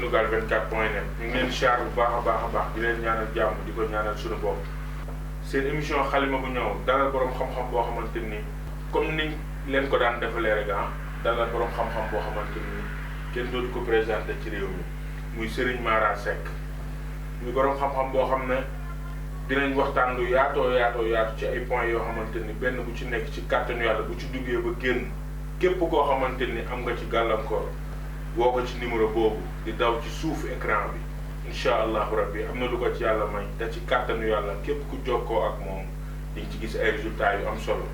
sunugal24.net ñu ngi leen siyaar bu baax a baax di leen ñaanal jàmm di ko ñaanal sunu bopp seen émission xalima bu ñëw dalal borom xam-xam boo xamante ni comme niñ leen ko daan defalee rek dalal borom xam-xam boo xamante ni kenn dootu ko présenté ci réew mi muy Serigne Mara Seck muy borom xam-xam boo xam ne dinañ waxtaan lu yaatu ci ay points yoo xamante ni benn bu ci nekk ci kàttanu yàlla bu ci duggee ba génn képp koo xamante ni am nga ci gàllankoor woo ko ci numéro boobu di daw ci suuf écran bi incha allahu rabbi am na lu ko ci yàlla may te ci kàttanu yàlla képp ku jokkoo ak moom di nga ci gis ay résultats yu am solo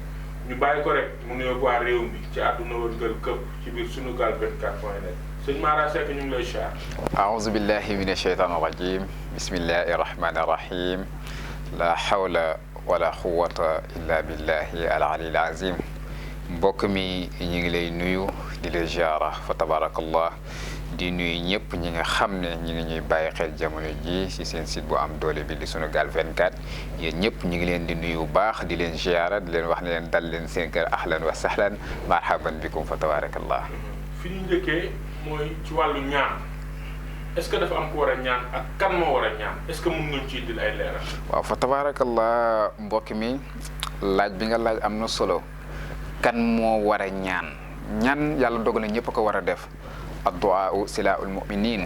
ñu bàyyi ko rek mu nuyoog waa réew mi ci àdduna wërngal këpp ci biir sunugal24.net sëñ Mara Seck ñu ngi lay siyaar. aouzu billahi min asheytaani rajim bismillahi rahmani rahim la hawla wala quwwata illa billahi al aliyil azim mbokk mi ñu ngi lay nuyu di la ziara fa tabarakallah di nuyu ñëpp ñi nga xam ne ñi ngi ñuy bàyyi xel jamono ji ci seen site bu am doole bi di Sunugal 24 yéen ñëpp ñu ngi leen di nuyu bu baax di leen ziara di leen wax ne leen dal leen seen kër ahlan wa sahlan marhaban bikum fa tabarakallah. fi ñu njëkkee mooy ci wàllu ñaan est-ce que dafa am ko war a ñaan ak kan moo war a ñaan est-ce que mun nga ci indil ay leeral. waaw fa tabarakallah mbokk mi laaj bi nga laaj am na solo kan moo war a ñaan yàlla dogal na ñëpp ko war a def addu'a silaa'ul mu'minin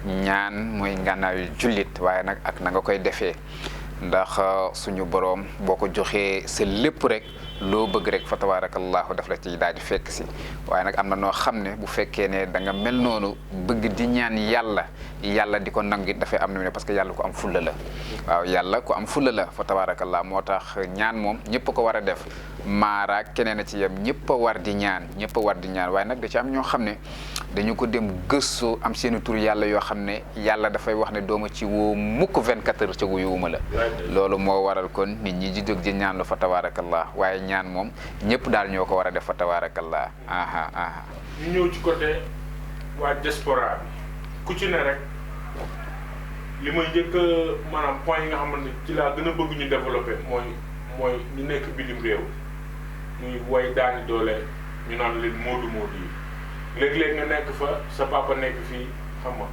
ñaan mooy ngànnaayu jullit waaye nag ak na nga koy defee ndax suñu boroom boo ko joxee sa lépp rek loo bëgg rek fa tabarakallahu daf la ci daal di fekk si waaye nag am na noo xam ne bu fekkee ne da nga mel noonu bëgg di ñaan yàlla di ko nangu it dafay am na ne parce que yàlla ko am fulla la waaw yàlla ko am fulla la fa tabarakallah moo tax ñaan moom ñëpp ko war a def Mara keneen a ci yem ñëpp a war di ñaan waaye nag da ci am ñoo xam ne dañu ko dem gëstu am seeni tur yàlla yoo xam ne yàlla dafay wax ne dooma ci woo mukk 24 heures ca wuyuwuma la loolu moo waral kon nit ñi di jóg di ñaan lu fa tabarakallah waaye ñaan moom ñëpp daal ñoo ko war a def fa tabarakallah ñu ñëw ci côté waa diaspora bi ku ci ne rek li may njëkk maanaam point yi nga xamante ne ci laa gën a bëgg ñu développé mooy ñu nekk bitim réew muy way daani doole ñu naan leen moodu yi léeg-léeg nga nekk fa sa papa nekk fii xam nga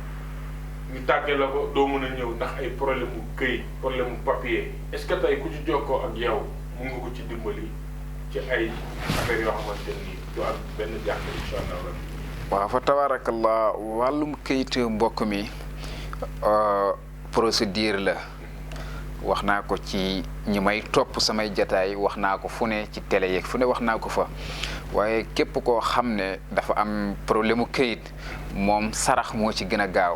ñu tàggee la ko doo mën a ñëw ndax ay problème mu këyit problème mu papier est-ce que tey ku ci jokkoo ak yow mun nga ko ci dimbali ci ay affaire yoo xamante ni du am benn jàpp incha allah. waaw fa tabarakallah wàllum këyit mbokk mi procédure la wax naa ko ci ñi may topp samay jataay wax naa ko fu ne ci télé yeeg fu ne wax naa ko fa waaye képp koo xam ne dafa am problème mu këyit moom sarax moo ci gën a gaaw.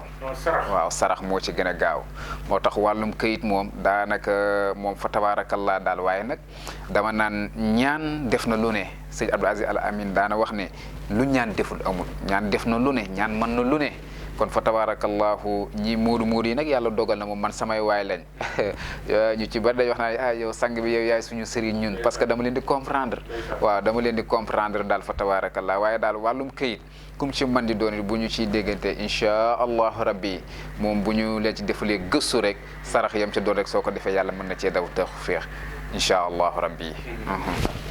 waaw sarax moo ci gën a gaaw moo tax wàllum këyit moom daanaka moom fa tabarakallah daal waaye nag dama naan ñaan def na lu ne sëñ Abdou Aziz Al Amin daana wax ne lu ñaan deful amul ñaan def na lu ne ñaan mën na lu ne kon fa tabarakallahu ñi muudu yi nag yàlla dogal na moom man samay waay lañ ñu ci bari day wax naa yow sang bi yow yaay suñu sëriñ ñun parce que dama leen di comprendre waaw dama leen di comprendre daal fa tabarakallah waaye daal wàllum këyit kum ci man di doon bu ñu ciy déggante inchaa allahu rabbi moom bu ñu leen ci defalee gëstu rek sarax yam ca doon rek soo ko defee yàlla mën na cee daw tax féex inchaa allahu rabbi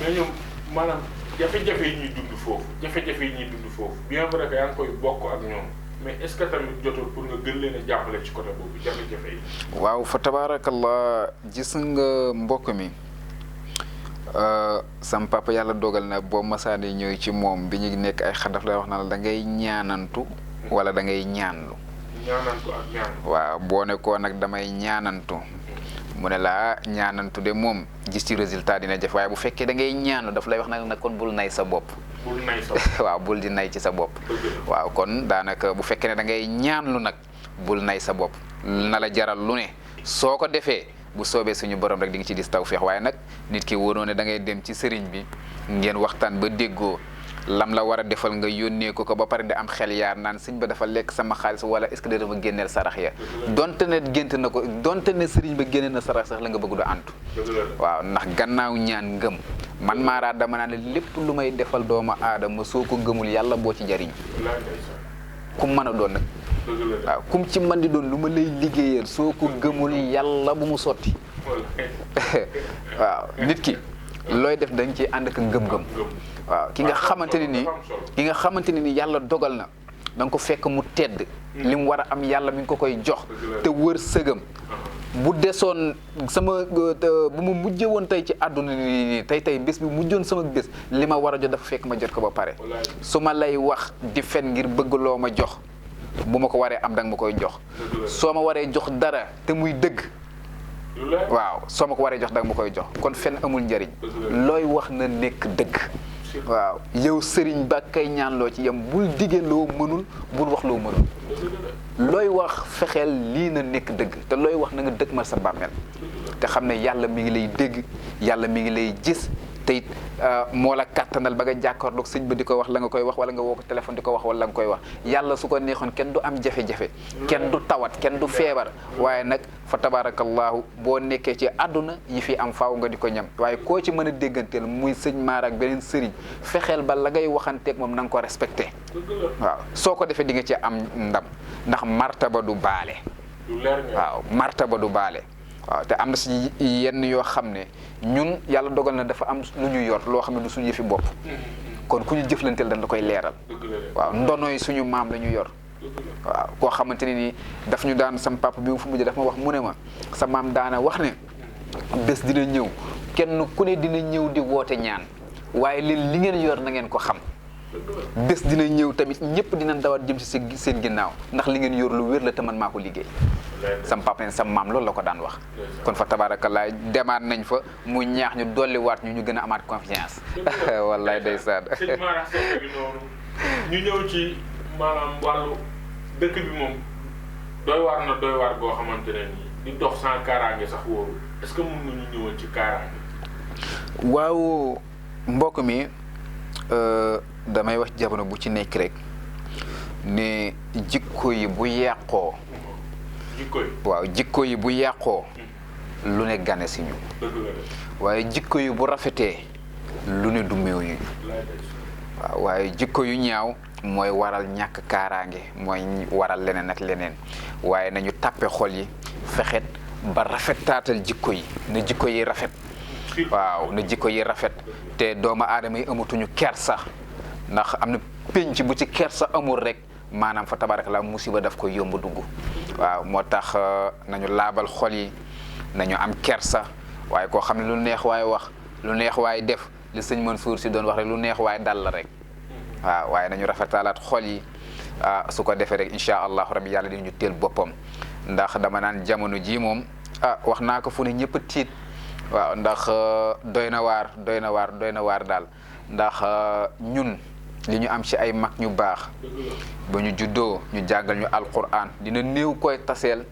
mais ñoom maanaam jafe-jafe yi ñuy dund foofu bien vrai que yaa ngi koy bokk ak ñoom mais est-ce que tamit jotul pour nga gën leen a jàppale ci côté boobu jafe-jafe yi. waaw fa tabarakallah gis nga mbokk mi sam papa yàlla dogal na boo masaane ñëw ci moom bi ñu nekk ay xadaf la wax na la da ngay ñaanantu wala da ngay ñaanlu. ñaanantu ak ñaan. waaw boo ne ko nag damay ñaanantu mu ne la ñaanantu de moom gis ci résultat dina jafe waaye bu fekkee da ngay ñaanlu daf lay wax nag kon bul nay sa bopp. waaw bul di nay ci sa bopp waaw kon daanaka bu fekkee ne da ngay ñaanlu nag bul nay sa bopp na la jaral lu ne soo ko defee bu soobee suñu borom rek di nga ci gis tawfeex waaye nag nit ki wóoroo ne da ngay dem ci sëriñ bi ngeen waxtaan ba déggoo lam la war a defal nga yónnee ko ba pare di am xel yaar naan sëñ ba dafa lekk sama xaalis wala est-ce que dama génneel sarax ya donte ne gént na ko donte ne sëriñ ba génne na sarax sax la nga bëgg du antu waaw ndax gannaaw ñaan ngëm man Mara dama naan lépp lu may defal doomu aadama soo ko gëmul yàlla boo ci jariñ kum mën a doon nag waaw kum ci mën di doon lu ma lay liggéeyal soo ko gëmul yàlla bu mu sotti waaw nit ki looy def dañ ci ànd ak ngëm-ngëm waaw ki nga xamante ne nii yàlla dogal na da nga ko fekk mu tedd li mu war a am yàlla mi ngi ko koy jox te wër sëgam bu desoon sama bu ma mujjee woon tey ci àdduna nii tey bés bi mujjoon sama bés li ma war a jot dafa fekk ma jot ko ba pare su ma lay wax di fen ngir bëgg loo ma jox bu ma ko waree am danga ma koy jox soo ma waree jox dara te muy dëgg waaw soo ma ko waree jox danga ma koy jox kon fen amul njariñ looy wax na nekk dëgg waaw yow sëriñ ba kay ñaan loo ci yam bul dige loo mënul bul wax loo mënul looy wax fexeel lii na nekk dëgg te looy wax na nga dëgg mal sa bàmmeel te xam ne yàlla mi ngi lay dégg yàlla mi ngi lay gis te it moo la kàttanal ba nga jàkkaarloog sëñ ba di ko wax la nga koy wax wala nga woo ko téléphone di ko wax wala la nga koy wax yàlla su ko neexoon kenn du am jafe-jafe kenn du tawat kenn du feebar waaye nag fa tabarakallahu boo nekkee ci àdduna yi fi am faaw nga di ko ñam waaye koo ci mën a dégganteel muy sëñ maar ak beneen sëriñ fexeel ba la ngay waxanteeg moom na nga ko respecté waaw soo ko defee di nga ci am ndam ndax martaba du baale waaw martaba du baale waaw te am na si yenn yoo xam ne ñun yàlla dogal na dafa am lu ñu yor loo xam ne du suñu yëfi bopp kon ku ñu jëflanteel dañ la koy leeral waaw ndonoy suñu maam la ñu yor waaw koo xamante ne nii daf ñu daan sam papa bi mu fu mujj daf ma wax mu ne ma sa maam daana wax ne bés dina ñëw kenn ku ne dina ñëw di woote ñaan waaye leen li ngeen yor na ngeen ko xam bés dina ñëw tamit ñëpp dinañ dawaat jëm si seen ginnaaw ndax li ngeen yor lu wér la te man maa ko liggéey sam papa ne sam maam loolu la ko daan wax kon fa tabarakallah demaat nañ fa mu ñaax ñu dolliwaat ñu gën a amaat confiance wallaay ndeysaan sëñ Mara Seck bi noonu ñu ñëw ci maanaam wàllu dëkk bi moom doy waar boo xamante ne nii di dox sans kaaraange sax wóoru est-ce que mën nga ñu ñëwoon ci kaaraange waaw mbokk mi damay wax jamono bu ci nekk rek ne jikko yi bu yàqoo waaw jikko yi bu yàqoo lu ne gane si ñu waaye jikko yi bu rafetee lu ne du meew ñu waaw waaye jikko yu ñaaw mooy waral ñàkk kaaraange mooy waral leneen ak leneen waaye nañu tàppe xol yi fexet ba rafetaatal jikko yi na jikko yi rafet waaw na jikko yi rafet te doomu aadama yi amatuñu kersa ndax am na pénc bu ci kersa amul rek maanaam fa tabarakallah musiba daf koy yomb dugg waaw moo tax nañu laabal xol yi nañu am kersa waaye koo xam ne lu neex waaye wax lu neex waaye def li sëñ Mansour si doon wax rek lu neex waaye dal la rek waaw waaye nañu rafetalaat xol yi su ko defee rek incha allahu rabbi yàlla dinañu teel boppam ndax dama naan jamono ji moom wax naa ko fu ne ñëpp a tiit waaw ndax doy na waar daal ndax ñun li ñu am ci ay mag ñu baax ba ñu juddoo ñu jàngal ñu alquran dina néew koy taseel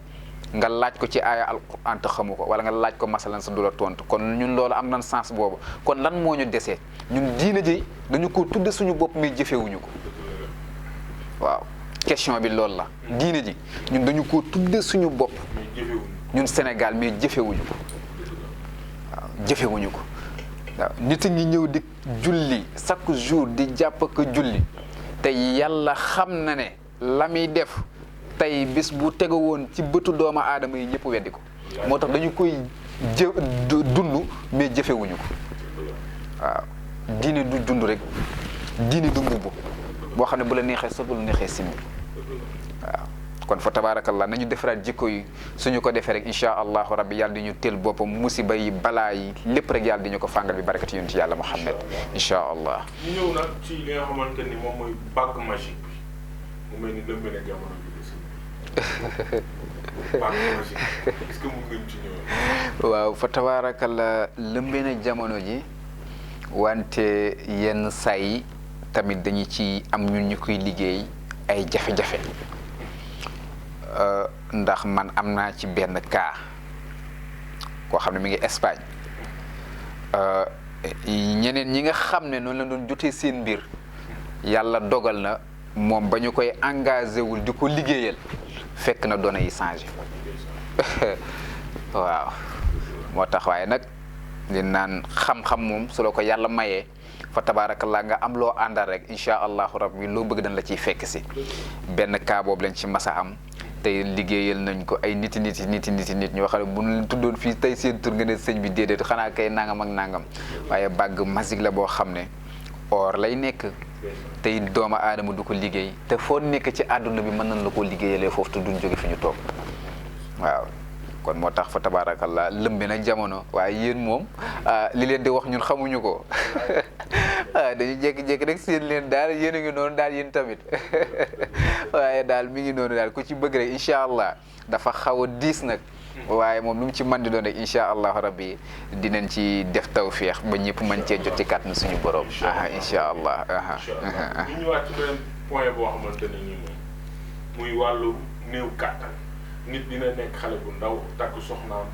nga laaj ko ci aaya alquran te xamu ko wala nga laaj ko masalan sa du la tontu kon ñun loolu am nañ sens boobu kon lan moo ñu desee ñun diina ji dañu ko tudde suñu bopp mais jëfewuñu ko waaw question bi loolu la diina ji ñun dañu ko tudde suñu bopp ñun Sénégal mais jëfewuñu ko waaw jëfewuñu ko waaw nit ñi ñëw di julli chaque jour di jàpp ko julli te yàlla xam na ne la muy def tey bis bu tegu woon ci bëtu doomu aadama yi ñëpp weddi ko moo tax dañu koy dund mais jëfewuñu ko waaw diine du dund rek diine du mbubb boo xam ne bu la neexee sol bu la neexee simmi waaw kon fa tabarakallah nañu defaraat jikko yi suñu ko defee rek incha allahu rabbi yàlla di ñu teel boppam musiba yi balaa yi lépp rek yàlla di ñu ko fàngal bi barakati yonent yàlla Muhammad incha allah. ñu ñëw nag ci li nga xamante ni moom mooy bague magique bi mu mel ni lëmbe na jamono bi aussi bague magique est-ce que mën ngeen ci ñëw. waaw fa tabarakallah lëmbe na jamono ji wante yenn saa yi tamit dañu ci am ñun ñu koy liggéey ay jafe-jafe. ndax man am naa ci benn cas koo xam ne mi ngi Espagne ñeneen ñi nga xam ne noonu la doon jotee seen mbir yàlla dogal na moom ba ñu koy engagé wul di ko liggéeyal fekk na données yi changé waaw moo tax waaye nag li naan xam-xam moom su la ko yàlla mayee fa tabarakallah nga am loo àndal rek incha allahu rabbi loo bëgg dañ la ciy fekk si benn cas boobu lañ ci masa am tey liggéeyal nañ ko ay nit ñoo xam ne bu ñu tuddoon fii tey seen tur nga ne sëñ bi déedéet xanaa kay nangam ak nangam waaye bague magique la boo xam ne or lay nekk tey doomu aadama du ko liggéey te foo nekk ci àdduna bi mën nañ la koo liggéeyalee foofu te duñ jóge fi ñu toog waaw kon moo tax fa tabarakallah lëmbe na jamono waaye yéen moom li leen di wax ñun xamuñu ko dañu jékki-jékki rek seen leen daal yéen a ngi noonu daal yéen tamit waaye daal mi ngi noonu daal ku ci bëgg rek incha allah dafa xaw a diis nag waaye moom lu mu ci mën di doon rek incha allah rabbi dinañ ci def tawféex ba ñëpp mën cee jot ci kàttan suñu borom. incha allah. ñu ñëwaat ci beneen point boo xamante ne nii moom muy wàllu néew kàttan nit dina nekk xale bu ndaw takk soxnaam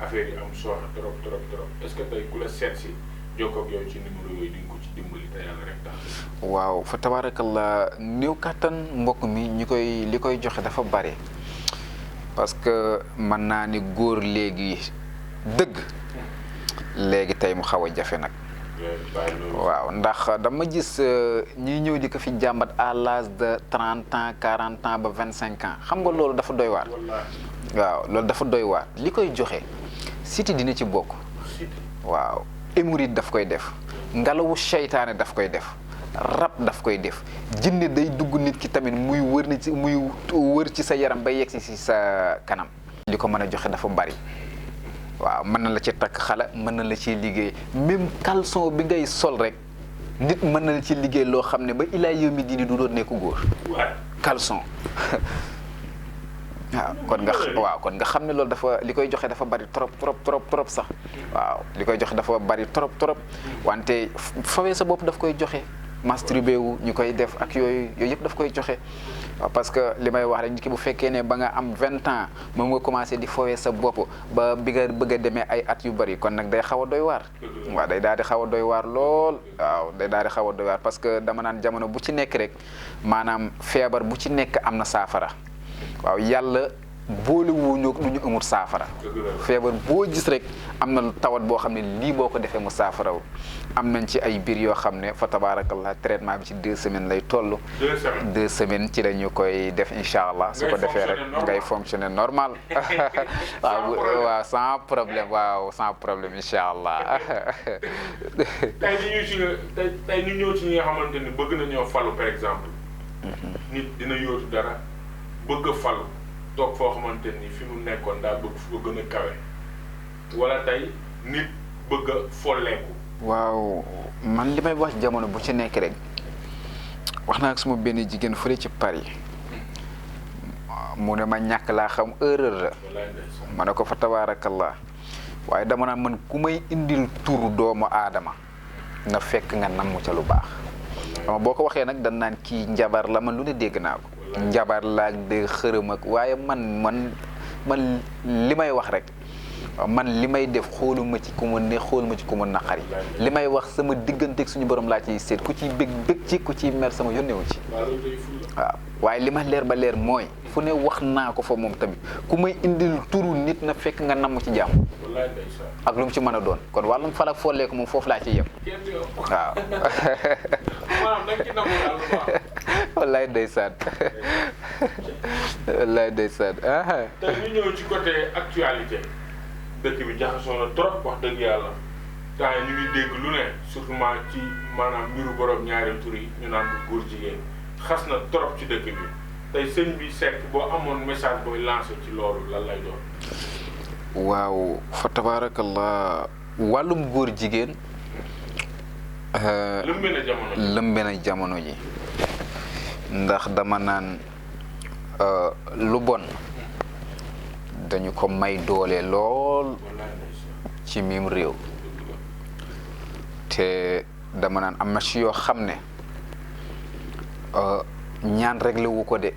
affaire yi am sooxe trop trop trop est-ce que tey ku la seet si jokkoo ak yow ci numéro yooyu di nga ko ci dimbali te yàlla rek tax. waaw fa tabarakallah néew kàttan mbokk mi li koy joxe dafa bari. parce que mën naa ni góor léegi dëgg léegi tey mu xaw a jafe nag waaw ndax dama gis ñiy ñëw di ko fi jàmbat à l'âge de 30 ans 40 ans ba 25 ans xam nga loolu dafa doy waar waaw loolu dafa doy waar li koy joxe siti dina ci bokk waaw hémorroïde daf koy def ngelawu seytaane daf koy def rab daf koy def jinne day dugg nit ki tamit muy wër ci sa yaram ba yegg si sa kanam li ko mën a joxe dafa bari waaw mën na la ci takk xala mën na la ci liggéey même caleçon bi ngay sol rek nit mën na la ci liggéey loo xam ne ba ilaa yow mi diini du doon nekk góor caleçon waaw kon nga xam ne loolu dafa li koy joxe dafa bari trop sax waaw li koy joxe dafa bari trop wante fawee sa bopp daf koy joxe masturbé wu ñu koy def ak yooyu yëpp daf koy joxe waaw parce que li may wax rek nit ki bu fekkee ne ba nga am 20 ans moom nga commencé di fowee sa bopp ba bi nga bëgg a demee ay at yu bari kon nag day xaw a doy waar waaw day daal di xaw a doy waar lool waaw day daal di xaw a doy waar parce que dama naan jamono bu ci nekk rek maanaam feebar bu ci nekk am na saafara waaw yàlla boole wuñu lu ñu amul saafara feebar boo gis rek am na tawat boo xam ne lii boo ko defee mu saafaraw am nañ ci ay biir yoo xam ne fa tabaarakallah traitement bi ci 2 semaines lay toll 2 semaines ci la ñu koy def incha allah su ko defee rek ngay fonctionner normal waaw sans problème incha allah tey ñu ñëw ci ñi nga xamante ni bëgg nañoo falu par exemple nit dina yóotu dara bëgg a falu toog foo xamante ni fi mu nekkoon daal bëgg fu ko gën a kawe wala tey nit bëgg a folleeku. waaw man li may wax jamono bu ci nekk rek wax naa ak suma benn jigéen fële ci Paris mu ne ma ñàkk laa xam erreur la ma ne ko fa tabaarakallah waaye dama naan man ku may indil turu doomu aadama na fekk nga namm ca lu baax ama boo ko waxee nag dan naan kii njabar la man lu ne dégg naa ko njabar laak de xërëm ak waaye man li may wax rek man li may def xooluma ci ku ma ne xooluma ci ku ma naqari li may wax sama digganteeg suñu borom laa ciy seet ku ciy bëgg ci ku ciy mer sama yónnewu ci waaw waaye li ma leer ba leer mooy fu ne wax naa ko fa moom tamit ku may indil turu nit na fekk nga namm ci jàmm ak lu mu ci mën a doon kon wàllum falak follee ko moom foofu laa ciy yem waaw wallaay ndeysaan wallaay ndeysaan tey ñu ñëw ci côté actualité dëkk bi jaxasoo na trop wax dëgg yàlla temps yi ñu ngi dégg lu ne surtout ci maanaam mbiru borom ñaari tur yi ñu naan ko góor jigéen xas na trop ci dëkk bi tey sëñ bi Seck boo amoon message booy lancé ci loolu lan lay doon. waaw fa tabaarakallah wàllum góor jigéen. lëmbe na jamono ji ndax dama naan lu bon dañu ko may doole lool ci mim réew te dama naan am na ci yoo xam ne ñaan réglé wu ko de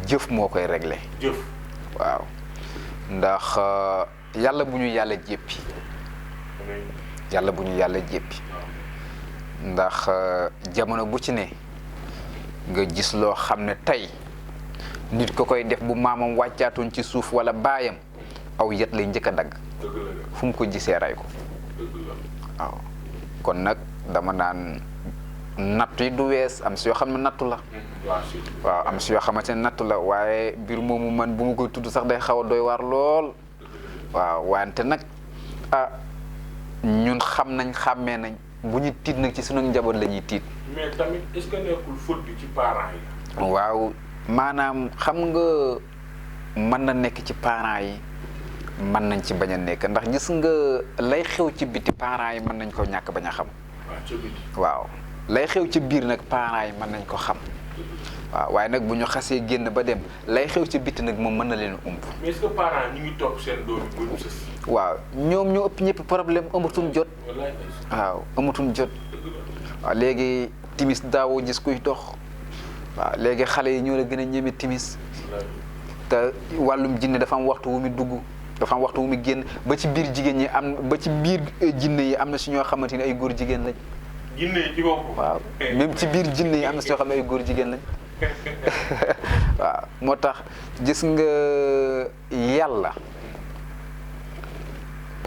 jëf moo koy réglé jëf waaw ndax yàlla bu ñu yàlla jéppi yàlla bu ñu yàlla jéppi ndax jamono bu ci ne nga gis loo xam ne tey nit ko koy def bu maamam wàccaatoon ci suuf wala baayam aw yet lay njëkk a dagg fu mu ko gisee rey ko waaw kon nag dama naan nattu yi du wees am si yoo xam ne nattu la waaw am si yoo xamante ne nattu la waaye mbir moomu man bu ma koy tudd sax day xaw a doy waar lool waaw wante nag ñun xam nañ xàmmee nañ bu ñu tiit nag ci sunu njaboot la ñuy tiit. mais tamit est-ce que nekkul faute bi ci parents yi. waaw maanaam xam nga mën na nekk ci parents yi mën nañ ci bañ a nekk ndax gis nga lay xew ci biti parents yi mën nañ ko ñàkk bañ a xam. waaw lay xew ci biir nag parents yi mën nañ ko xam. waaw waaye nag bu ñu xasee génn ba dem lay xew ci bitti nag moom mën na leen ump. mais est-ce que parents ñu ngi topp seen doom yi ba ñu sës. waaw ñoom ñoo ëpp ñëpp problème amatuñ jot. waaw amatuñ jot. waaw léegi timis daawoo gis kuy dox. waaw léegi xale yi ñoo la gën a ñeme timis. te wàllum jinne dafa am waxtu wu mu dugg dafa am waxtu wu mu génn ba ci biir jigéen ñi am ba ci biir jinne yi am na si ñoo xamante ni ay góor jigéen lañ. jinne yi ci boppam. waaw même ci biir jinne yi am na si ñoo xam ne ay góor jigéen lañ. waaw moo tax gis nga yàlla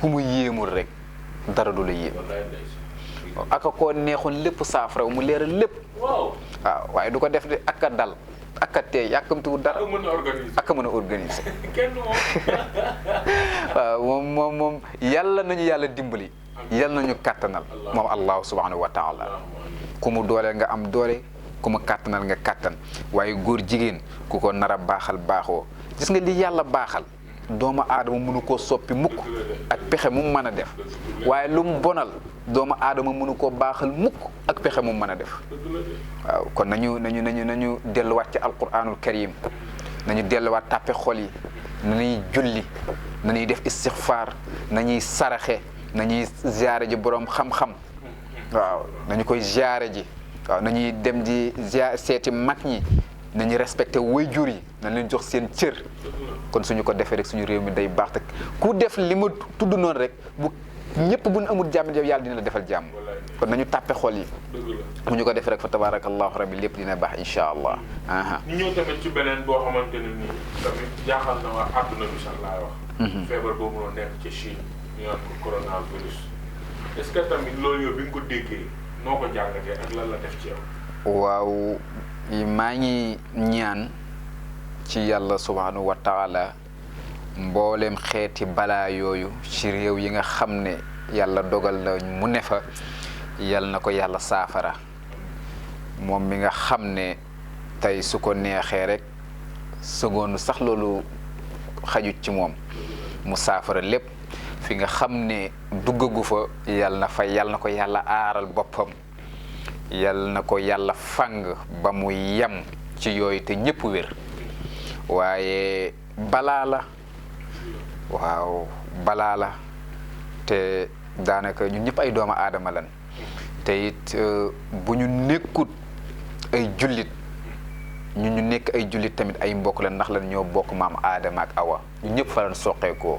ku mu yéemul rek dara du la yéem. aka koo neexoon lépp saafara mu leeral lépp. waaw waaye du ko def de aka dal aka teey yàkkamtuwul dara. aka mën a organiser. waaw moom yàlla nañu yàlla dimbali. yàlla nañu kàttanal. moom allahu subhanahu wa taala. ku mu dooleel nga am doole. ku ma kàttanal nga kàttan waaye góor jigéen ku ko nar a baaxal baaxoo gis nga li yàlla baaxal doomu aadama mënu koo soppi mukk ak pexe mu mën a def waaye lu mu bonal doomu aadama mënu koo baaxal mukk ak pexe mu mën a def waaw kon nañu delluwaat ci alquranul karim nañu delluwaat tàppe xol yi nañuy julli nañuy def istixfaar nañuy saraxe nañuy ziyaare ji boroom xam-xam waaw nañu koy ziyaare ji waaw nañuy dem di seeti mag ñi nañu respecté waajur yi nañ leen jox seen cër kon suñu ko defee rek suñu réew mi day baax te ku def li ma tudd noonu rek bu ñëpp buñ amul jàmm yàlla dina la defal jàmm kon nañu tàppe xol yi mu ñu ko defee rek fa tabarakallahu rabbi lépp dina baax insha allah. ñu ñëw tamit ci beneen boo xamante ne nii tamit jaaxal na waa àdduna bi sax laay wax. feebar boobu noonu nekk ci Chine ñu naan ko coronavirus est-ce que tamit loolu yow bi nga ko déggee noo ko jàngatee ak lan la def ci yow. waaw maa ngi ñaan ci yàlla subhanahu wa taala mboolem xeeti balaa yooyu ci réew yi nga xam ne yàlla dogal na mu ne fa yal na ko yàlla saafara moom mi nga xam ne tey su ko neexee rek seconde sax loolu xajut ci moom mu saafara lépp fi nga xam ne duggagu fa yal na ko yàlla aaral boppam yal na ko yàlla fang ba mu yem ci yooyu te ñëpp wér waaye balaa la waaw balaa la te daanaka ñun ñëpp ay doomu aadama lan te it bu ñu nekkut ay jullit ñu nekk ay jullit tamit ay mbokk la ndax lan ñoo bokk maam aadama ak awa ñu ñëpp fa lan soqeekoo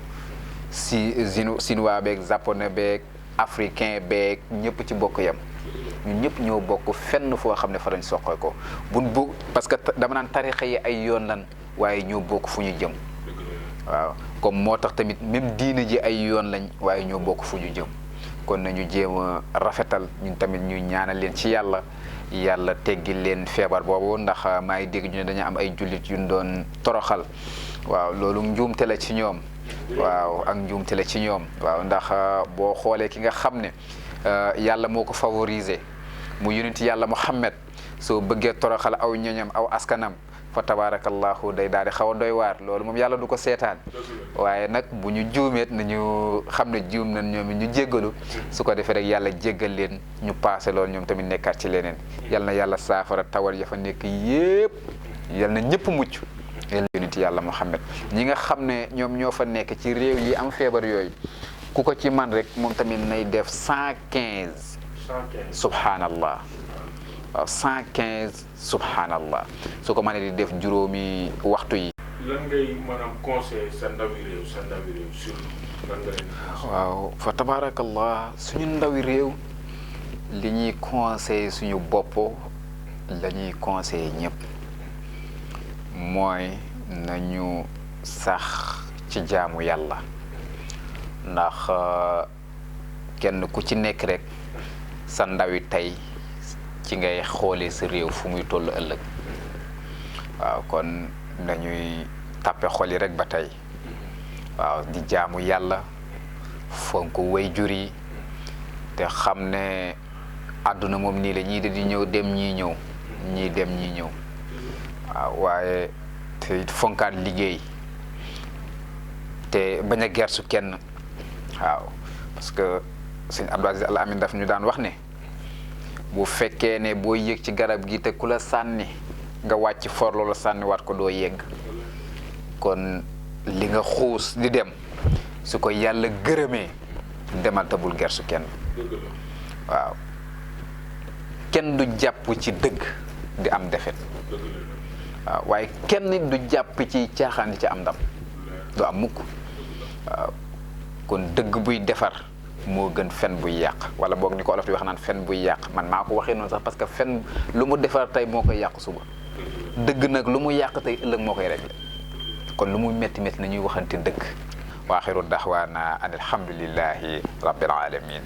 si chinois beeg japonais beeg africain beeg ñëpp ci bokk yam ñun ñëpp ñoo bokk fenn foo xam ne fa lañ soqeekoo bu parce que dama naan tarixa yi ay yoon lan waaye ñoo bokk fu ñu jëm waaw comme moo tax tamit même diina ji ay yoon lañ waaye ñoo bokk fu ñu jëm kon nañu jéem a rafetal ñun tamit ñu ñaanal leen ci yàlla teggi leen feebar boobu ndax maa ngi dégg ñu ne dañu am ay jullit yuñ doon toroxal waaw loolu njuumte la ci ñoom waaw ak njuumte la ci ñoom waaw ndax boo xoolee ki nga xam ne yàlla moo ko favoriser mu yonent yàlla Muhammad soo bëggee toroxal aw ñoñam aw askanam fa tabarakallahu day daal di xaw a doy waar loolu moom yàlla du ko seetaan waaye nag bu ñu juumeet nañu xam ne juum nañ ñoom ñu jéggalu su ko defee rek yàlla jéggal leen ñu paase loolu ñoom tamit nekkaat ci leneen yal na yàlla saafara tawal ya fa nekk yépp yal na ñëpp mucc yonent yàlla Muhammad ñi nga xam ne ñoom ñoo fa nekk ci réew yi am feebar yooyu ku ko ci man rek moom tamit nay def 115 subhanallah waaw 115 subhanallah su ko mënee di def juróomi waxtu yi. lan ngay maanaam conseil sa ndawi réew sur lan nga leen. waaw fa tabarakallah suñu ndawi réew li ñuy conseil suñu bopp la ñuy conseil ñëpp mooy nañu sax ci jaamu yàlla ndax kenn ku ci nekk rek sa ndawi tey ci ngay xoolee sa réew fu muy toll ëllëg waaw kon dañuy tàppe xol yi rek ba tey waaw di jaamu yàlla fonk waajur yi te xam ne àdduna moom nii la ñii di ñëw dem ñii ñëw ñii dem ñii ñëw waaw waaye te fonkaat liggéey te bañ a gersu kenn waaw parce que sëñ Abdou Aziz Al Amin daf ñu daan wax ne bu fekkee ne boo yéeg ci garab gi te ku la sànni nga wàcc for loola sànni waat ko doo yegg kon li nga xuus di dem su ko yàlla gërëmee demal tabul gersu kenn waaw kenn du jàpp ci dëgg di am defet waaw waaye kenn du jàpp ci caaxaan di ci am ndam du am mukk waaw kon dëgg buy defar moo gën fen buy yàq wala boog ni ko olof di wax naan fen buy yàq man maa ko waxee noonu sax parce que fen lu mu defar tey moo koy yàq suba dëgg nag lu mu yàq tey ëllëg moo koy réglé kon lu mu métti métti nañuy waxante dëgg wa axiru daxwaana an alhamdulillahi rabbil alamin